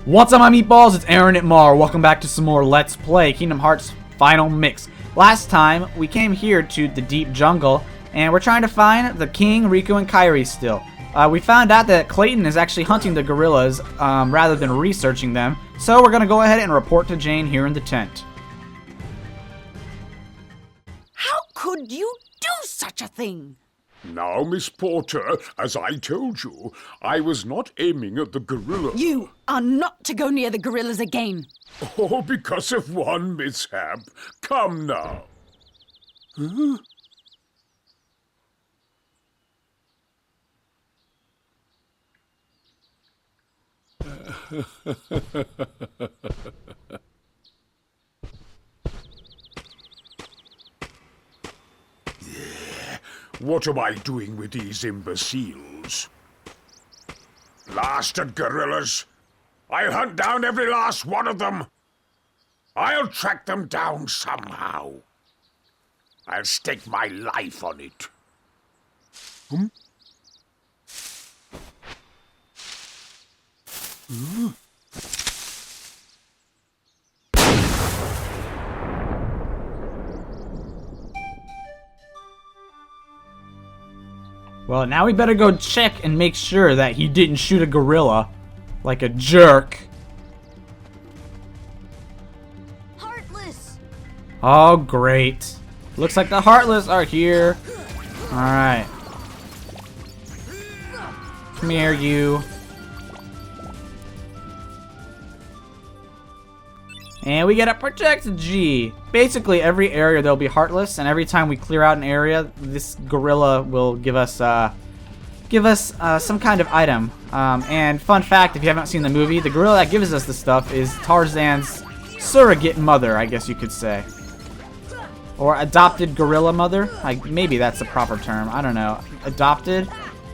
What's up, my meatballs? It's Aaronitmar. Welcome back to some more Let's Play Kingdom Hearts Final Mix. Last time, we came here to the deep jungle, and we're trying to find the King, Riku, and Kairi still. We found out that Clayton is actually hunting the gorillas rather than researching them, so we're going to go ahead and report to Jane here in the tent. How could you do such a thing? Now, Miss Porter, as I told you, I was not aiming at the gorilla. You are not to go near the gorillas again. Oh, because of one mishap. Come now. Huh? What am I doing with these imbeciles? Blasted gorillas! I'll hunt down every last one of them! I'll track them down somehow. I'll stake my life on it. Hmm? Hmm? Well, now we better go check and make sure that he didn't shoot a gorilla like a jerk. Heartless! Oh, great. Looks like the Heartless are here. Alright. Come here, you. And we get a Protect G. Basically, every area there'll be Heartless, and every time we clear out an area, this gorilla will give us some kind of item. And fun fact, if you haven't seen the movie, the gorilla that gives us the stuff is Tarzan's surrogate mother, I guess you could say. Or adopted gorilla mother? Like, maybe that's the proper term. I don't know. Adopted?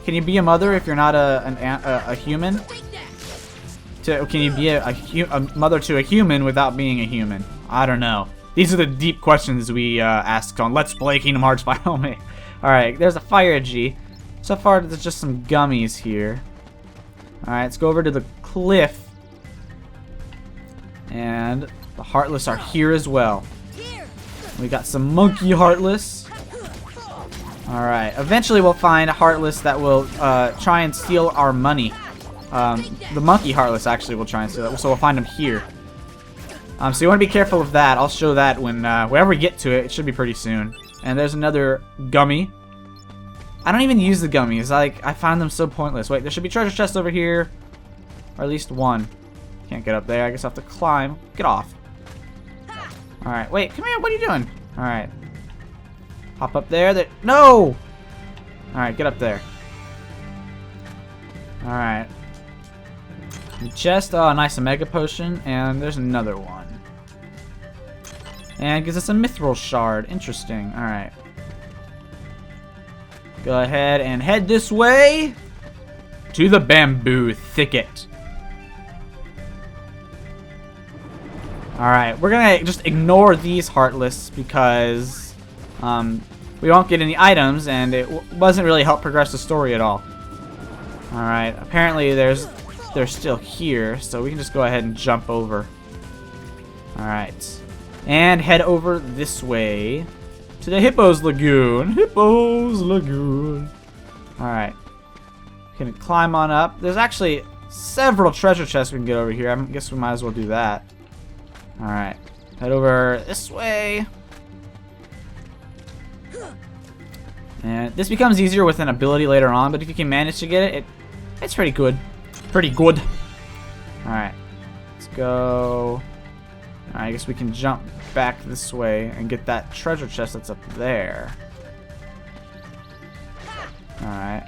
Can you be a mother if you're not a human? Can you be a mother to a human without being a human? I don't know. These are the deep questions we ask on Let's Play Kingdom Hearts Final Mix. Alright, there's a Fire G. So far, there's just some gummies here. Alright, let's go over to the cliff. And the Heartless are here as well. We got some Monkey Heartless. Alright, eventually we'll find a Heartless that will try and steal our money. The Monkey Heartless actually will try and steal it, so we'll find him here. So you want to be careful of that. I'll show that whenever we get to it. It should be pretty soon. And there's another gummy. I don't even use the gummies. Like, I find them so pointless. Wait, there should be treasure chests over here. Or at least one. Can't get up there. I guess I have to climb. Get off. Alright, wait, come here. What are you doing? Alright. Hop up there. No! Alright, get up there. Alright. Chest. Oh, nice. A Mega Potion. And there's another one. And it gives us a Mithril Shard. Interesting. Alright. Go ahead and head this way to the Bamboo Thicket. Alright, we're gonna just ignore these Heartless because we won't get any items and it doesn't really help progress the story at all. Alright, apparently they're still here, so we can just go ahead and jump over. Alright. And head over this way to the Hippo's Lagoon. Hippo's Lagoon. Alright. We can climb on up. There's actually several treasure chests we can get over here. I guess we might as well do that. Alright. Head over this way. And this becomes easier with an ability later on, but if you can manage to get it, it's pretty good. Pretty good. Alright. Let's go. I guess we can jump back this way and get that treasure chest that's up there. Alright.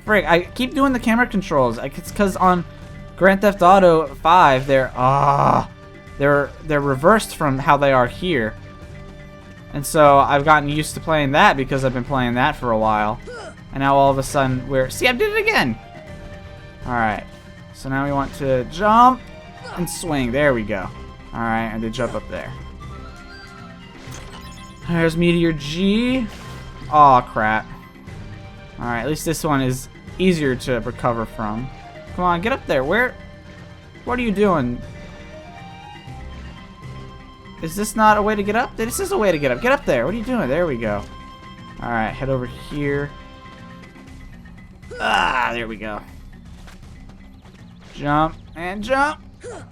Frick, I keep doing the camera controls. It's because on Grand Theft Auto 5, they're reversed from how they are here. And so I've gotten used to playing that because I've been playing that for a while. And now all of a sudden we're... See, I did it again! Alright. So now we want to jump and swing. There we go. Alright, and to jump up there. There's Meteor G. Aw, crap. Alright, at least this one is easier to recover from. Come on, get up there. Where? What are you doing? Is this not a way to get up? This is a way to get up. Get up there. What are you doing? There we go. Alright, head over here. Ah, there we go. Jump and jump.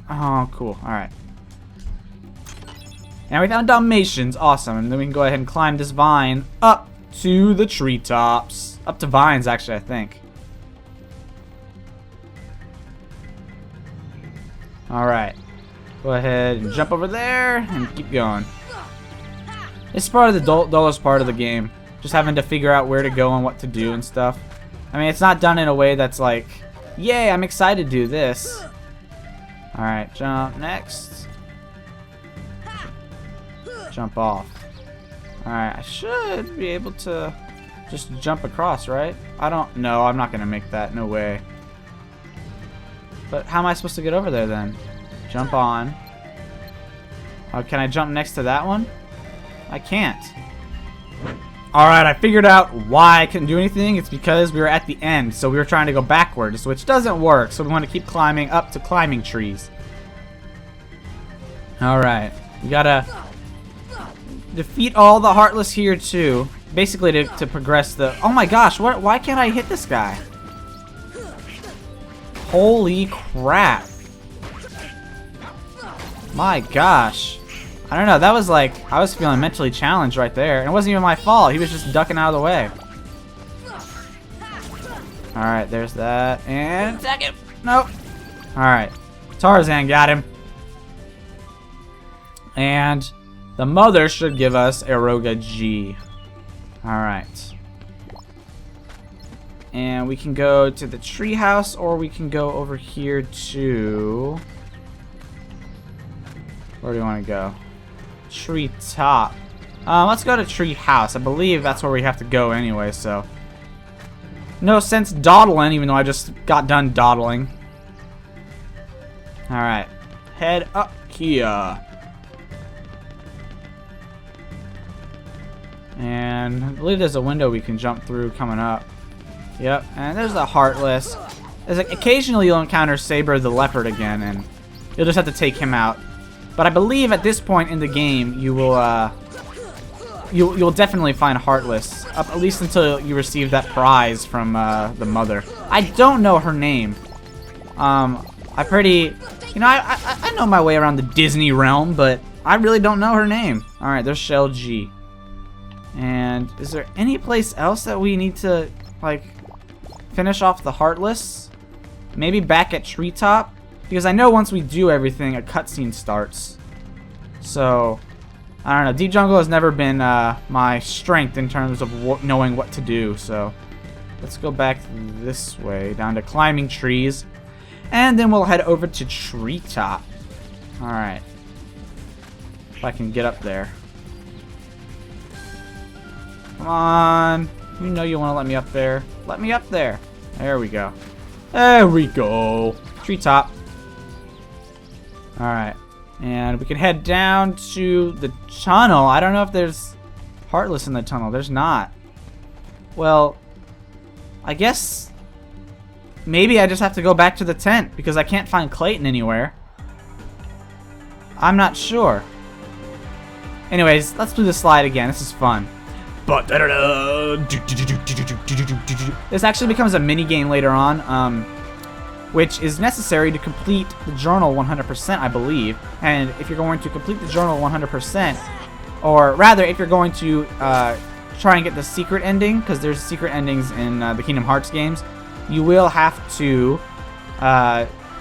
Oh, cool. Alright. Now we found Dalmatians. Awesome. And then we can go ahead and climb this vine up to the treetops. Up to vines, actually, I think. Alright. Go ahead and jump over there and keep going. This is probably the dullest part of the game. Just having to figure out where to go and what to do and stuff. I mean, it's not done in a way that's like, yay, I'm excited to do this. Alright, jump next. Jump off. Alright, I should be able to just jump across, right? I don't know. I'm not going to make that. No way. But how am I supposed to get over there then? Jump on. Oh, can I jump next to that one? I can't. Alright, I figured out why I couldn't do anything. It's because we were at the end, so we were trying to go backwards, which doesn't work. So we want to keep climbing up to climbing trees. Alright, we gotta defeat all the Heartless here too. Basically to progress the... Oh my gosh, why can't I hit this guy? Holy crap. My gosh. I don't know, that was like, I was feeling mentally challenged right there. And it wasn't even my fault, he was just ducking out of the way. Alright, there's that. And attack him! Nope. Alright, Tarzan got him. And the mother should give us Eroga G. Alright. And we can go to the treehouse, or we can go over here to... Where do you want to go? Treetop. Let's go to treehouse. I believe that's where we have to go anyway, so... No sense dawdling, even though I just got done dawdling. Alright. Head up here. And I believe there's a window we can jump through coming up. Yep, and there's the Heartless. There's like, occasionally you'll encounter Saber the Leopard again, and you'll just have to take him out. But I believe at this point in the game, you will you'll definitely find Heartless, up at least until you receive that prize from the mother. I don't know her name. I pretty, you know, I know my way around the Disney realm, but I really don't know her name. All right, there's Shell G. And is there any place else that we need to like finish off the Heartless? Maybe back at Treetop? Because I know once we do everything, a cutscene starts. So, I don't know. Deep Jungle has never been my strength in terms of knowing what to do. So, let's go back this way, down to climbing trees. And then we'll head over to Treetop. Alright. If I can get up there. Come on. You know you want to let me up there. Let me up there. There we go. There we go. Treetop. Alright. And we can head down to the tunnel. I don't know if there's Heartless in the tunnel. There's not. Well, I guess maybe I just have to go back to the tent because I can't find Clayton anywhere. I'm not sure. Anyways, let's do the slide again. This is fun. This actually becomes a mini game later on, which is necessary to complete the journal 100%, I believe. And if you're going to complete the journal 100%, or rather, if you're going to try and get the secret ending, because there's secret endings in the Kingdom Hearts games, you will have to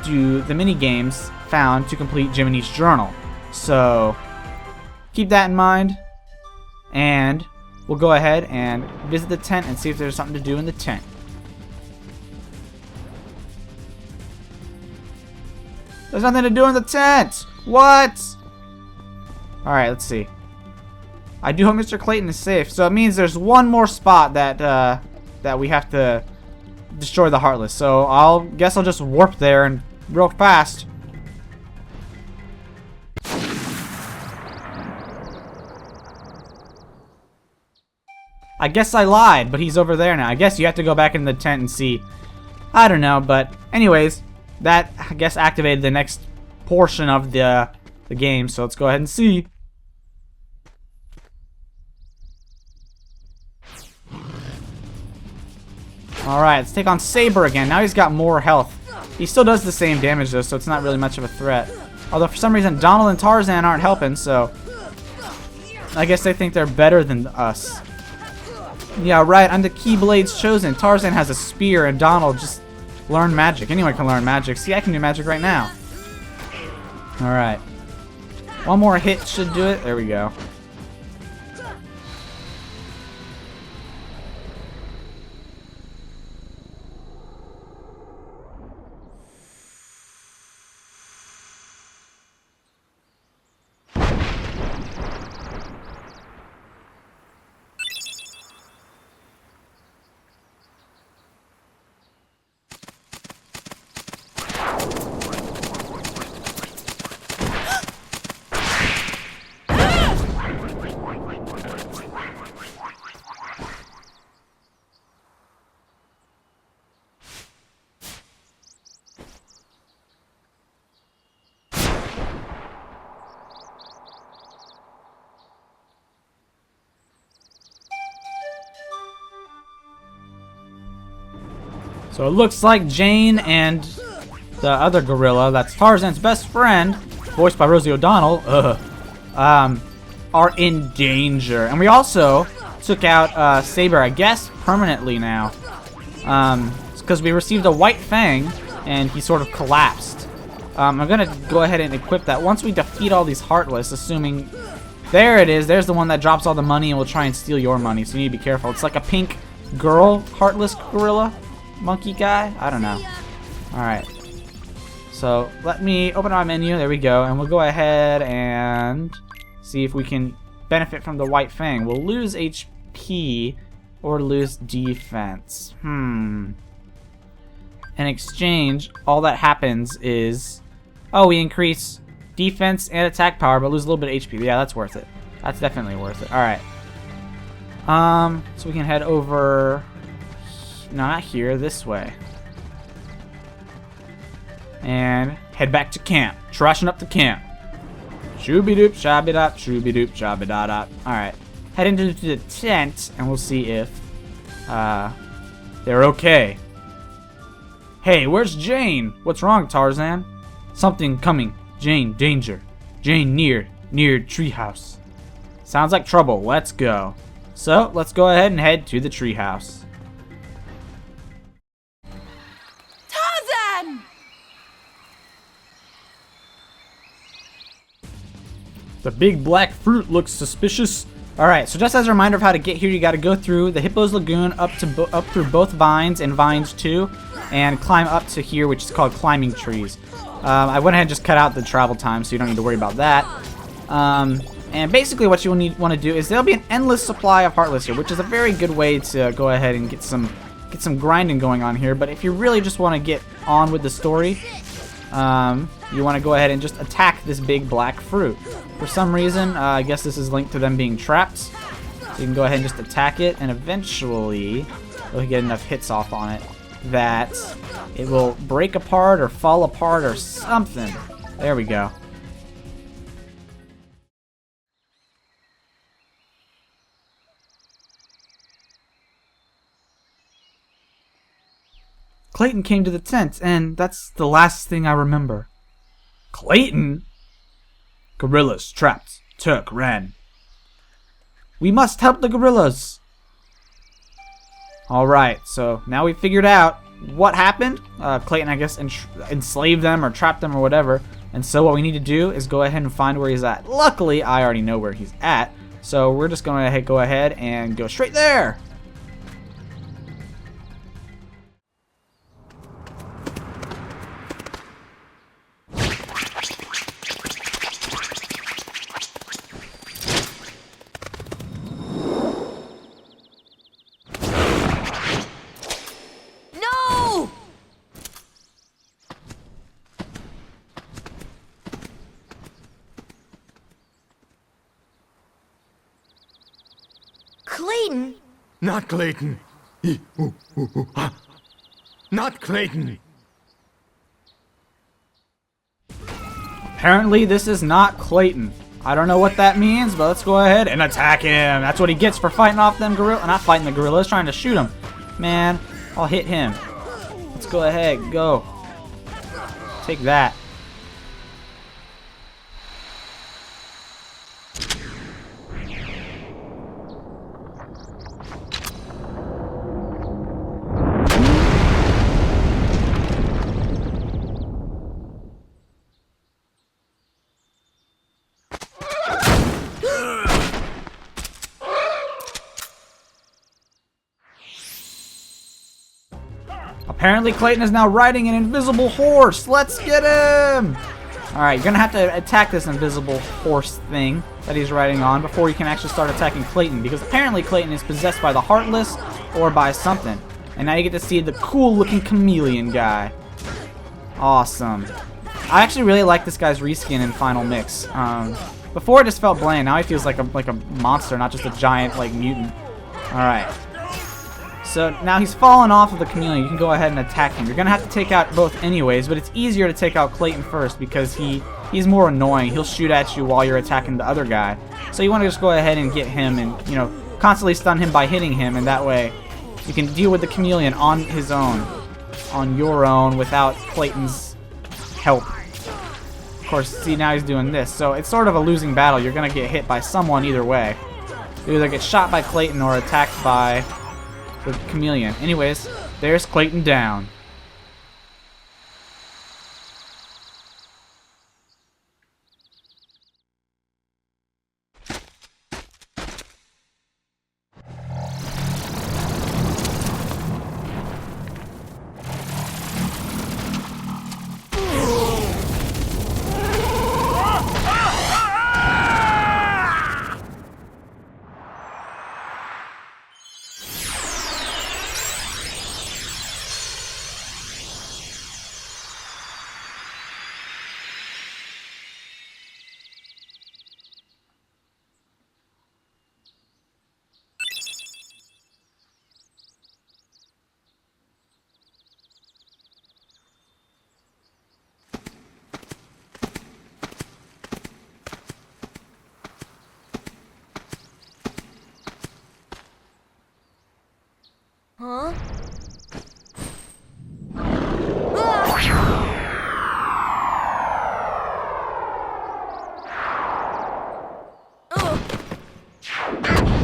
do the mini games found to complete Jiminy's journal. So keep that in mind, and we'll go ahead and visit the tent and see if there's something to do in the tent. There's nothing to do in the tent! What? Alright, let's see. I do hope Mr. Clayton is safe. So it means there's one more spot that that we have to destroy the Heartless. So I'll just warp there and real fast. I guess I lied, but he's over there now. I guess you have to go back in the tent and see. I don't know, but anyways, that, I guess, activated the next portion of the game. So let's go ahead and see. Alright, let's take on Saber again. Now he's got more health. He still does the same damage though, so it's not really much of a threat. Although for some reason Donald and Tarzan aren't helping, so I guess they think they're better than us. Yeah, right, I'm the Keyblade's chosen. Tarzan has a spear and Donald just learned magic. Anyone can learn magic. See, I can do magic right now. Alright. One more hit should do it. There we go. So it looks like Jane and the other gorilla, that's Tarzan's best friend, voiced by Rosie O'Donnell, are in danger. And we also took out Saber, I guess, permanently now. Because we received a white fang, and he sort of collapsed. I'm going to go ahead and equip that. Once we defeat all these Heartless, assuming... There it is. There's the one that drops all the money and will try and steal your money, so you need to be careful. It's like a pink girl Heartless gorilla. Monkey guy? I don't know. Alright. So let me open our menu. There we go. And we'll go ahead and see if we can benefit from the white fang. We'll lose HP or lose defense. In exchange, all that happens is... Oh, we increase defense and attack power, but lose a little bit of HP. Yeah, that's worth it. That's definitely worth it. Alright. So we can head over... No, not here, this way. And head back to camp. Trashing up the camp. Shooby-doop, shabby-dop, shooby-doop, shabby-da-dop. Alright. Head into the tent, and we'll see if they're okay. Hey, where's Jane? What's wrong, Tarzan? Something coming. Jane, danger. Jane near treehouse. Sounds like trouble. Let's go. So, let's go ahead and head to the treehouse. The big black fruit looks suspicious. Alright, so just as a reminder of how to get here, you gotta go through the Hippo's Lagoon up through both vines and vines 2 and climb up to here, which is called climbing trees. I went ahead and just cut out the travel time, so you don't need to worry about that. And basically what you want to do is there'll be an endless supply of Heartless here, which is a very good way to go ahead and get some grinding going on here. But if you really just want to get on with the story, you want to go ahead and just attack this big black fruit. For some reason, I guess this is linked to them being trapped. So you can go ahead and just attack it, and eventually you'll get enough hits off on it that it will break apart or fall apart or something. There we go. Clayton came to the tent, and that's the last thing I remember. Clayton? Gorillas trapped. Turk ran. We must help the gorillas. Alright, so now we figured out what happened. Clayton, I guess, enslaved them or trapped them or whatever. And so what we need to do is go ahead and find where he's at. Luckily, I already know where he's at. So we're just going to go ahead and go straight there. Clayton? Not Clayton. Not Clayton. Apparently, this is not Clayton. I don't know what that means, but let's go ahead and attack him. That's what he gets for fighting off them gorillas. Not fighting the gorillas, trying to shoot him. Man, I'll hit him. Let's go ahead, go. Take that. Apparently Clayton is now riding an invisible horse. Let's get him! Alright, you're gonna have to attack this invisible horse thing that he's riding on before you can actually start attacking Clayton, because apparently Clayton is possessed by the Heartless or by something. And now you get to see the cool looking chameleon guy. Awesome. I actually really like this guy's reskin in Final Mix. Before it just felt bland, now he feels like a monster, not just a giant like mutant. Alright. So now he's fallen off of the chameleon. You can go ahead and attack him. You're going to have to take out both anyways, but it's easier to take out Clayton first because he's more annoying. He'll shoot at you while you're attacking the other guy. So you want to just go ahead and get him and, you know, constantly stun him by hitting him, and that way you can deal with the chameleon on his own, on your own, without Clayton's help. Of course, see, now he's doing this. So it's sort of a losing battle. You're going to get hit by someone either way. You either get shot by Clayton or attacked by the chameleon. Anyways, there's Clayton down. Huh?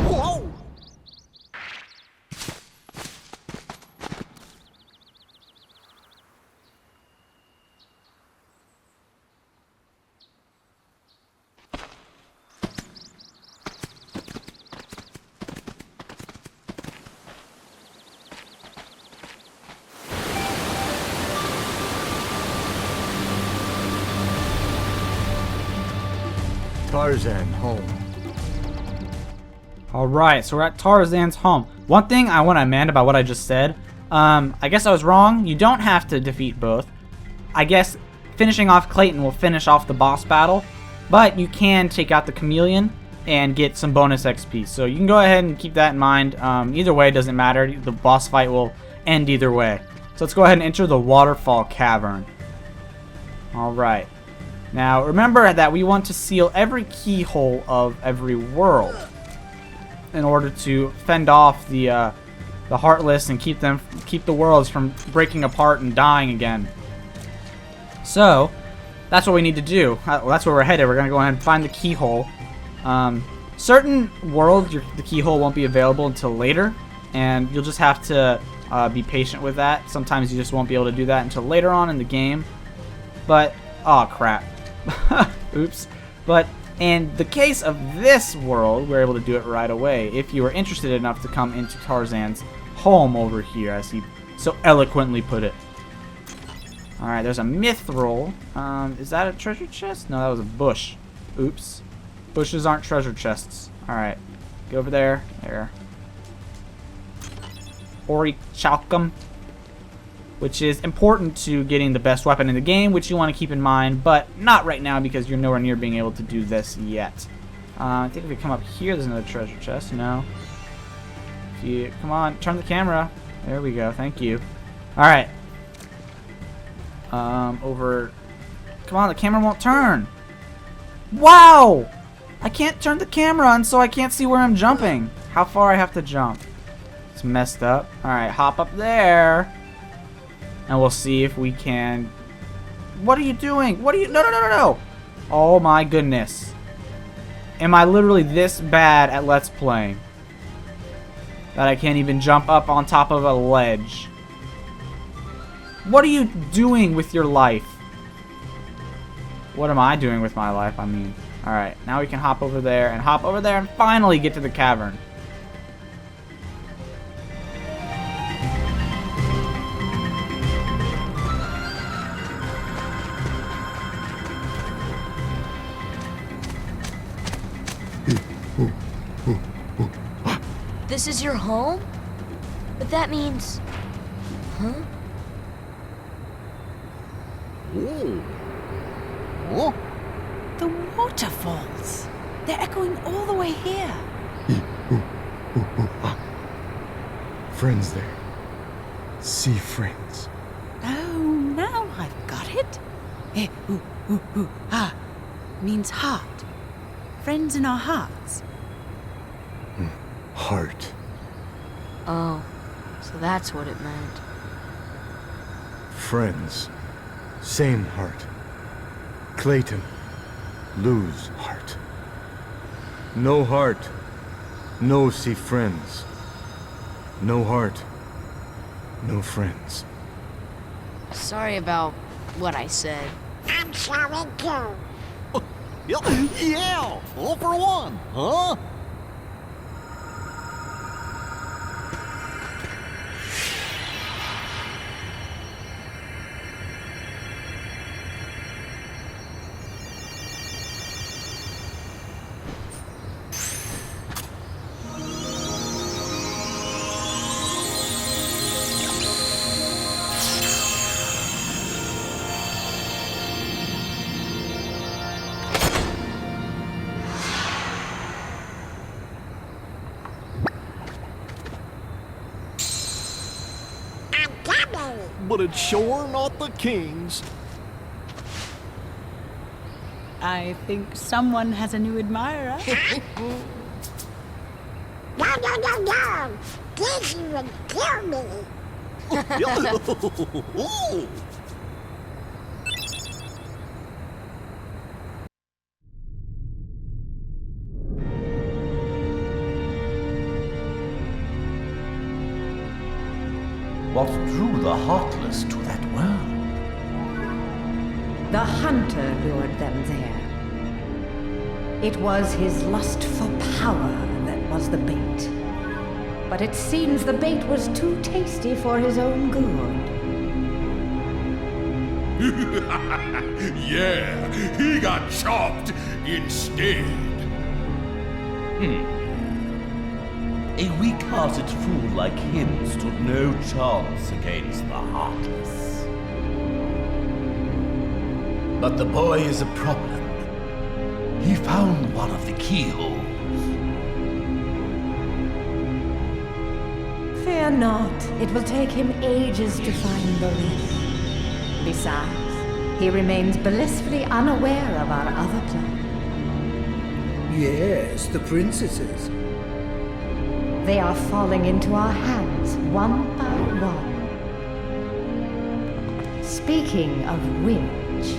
Whoa! Tarzan home. Alright, so we're at Tarzan's home. One thing I want to amend about what I just said. I guess I was wrong. You don't have to defeat both. I guess finishing off Clayton will finish off the boss battle, but you can take out the chameleon and get some bonus XP. So you can go ahead and keep that in mind. Either way, it doesn't matter. The boss fight will end either way. So let's go ahead and enter the waterfall cavern. Alright. Now remember that we want to seal every keyhole of every world in order to fend off the Heartless and keep the worlds from breaking apart and dying again. So that's what we need to do. Well, that's where we're headed. We're gonna go ahead and find the keyhole. Certain worlds, the keyhole won't be available until later, and you'll just have to be patient with that. Sometimes you just won't be able to do that until later on in the game. But oh crap. Oops. But in the case of this world, we're able to do it right away if you were interested enough to come into Tarzan's home over here, as he so eloquently put it. Alright, there's a mithril. Is that a treasure chest? No, that was a bush. Oops. Bushes aren't treasure chests. Alright. Get over there. There. Orichalcum, which is important to getting the best weapon in the game, which you want to keep in mind, but not right now because you're nowhere near being able to do this yet. I think if we come up here, there's another treasure chest. No. If you come on, turn the camera. There we go. Thank you. All right. Over. Come on, the camera won't turn. Wow! I can't turn the camera on, so I can't see where I'm jumping. How far I have to jump. It's messed up. Alright, hop up there. And we'll see if we can... What are you doing? What are you... No, no, no, no, no! Oh my goodness. Am I literally this bad at Let's Playing that I can't even jump up on top of a ledge? What are you doing with your life? What am I doing with my life, I mean? Alright, now we can hop over there and finally get to the cavern. This is your home? But that means... Huh? The waterfalls. They're echoing all the way here. Friends there. Sea friends. Oh, now I've got it. Ah means heart. Friends in our hearts. Heart. Oh, so that's what it meant. Friends. Same heart. Clayton. Lose heart. No heart. No see friends. No heart. No friends. Sorry about what I said. I'm sorry too. Yeah, all for one, huh? But it's sure not the king's. I think someone has a new admirer. No. Please even kill me. What drew the Heartless to that world? The hunter lured them there. It was his lust for power that was the bait. But it seems the bait was too tasty for his own good. Yeah, he got chopped instead. A weak-hearted fool like him stood no chance against the Heartless. But the boy is a problem. He found one of the keyholes. Fear not, it will take him ages to find the leaf. Besides, he remains blissfully unaware of our other plan. Yes, the princesses. They are falling into our hands, one by one. Speaking of which...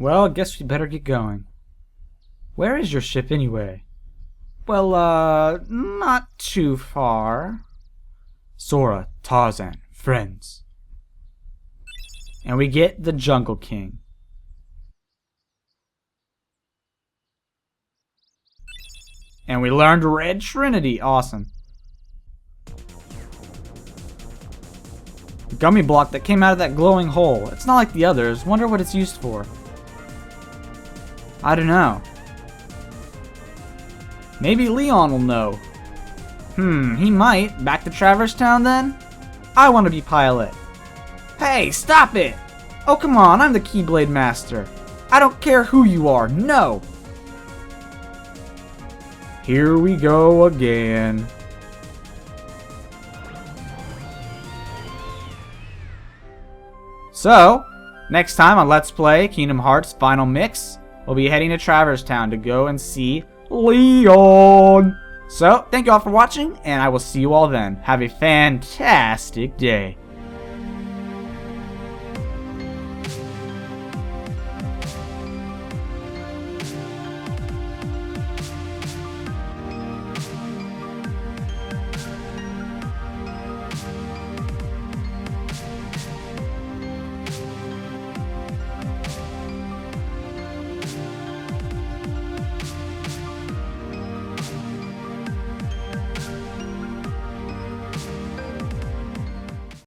Well, I guess we better get going. Where is your ship anyway? Well, not too far. Sora, Tarzan, friends. And we get the Jungle King. And we learned Red Trinity. Awesome. Gummy block that came out of that glowing hole. It's not like the others. Wonder what it's used for. I don't know. Maybe Leon will know. He might. Back to Traverse Town then? I want to be pilot. Hey, stop it! Oh, come on, I'm the Keyblade Master. I don't care who you are, no! Here we go again. So, next time on Let's Play Kingdom Hearts Final Mix, we'll be heading to Traverse Town to go and see Leon. So, thank you all for watching, and I will see you all then. Have a fantastic day.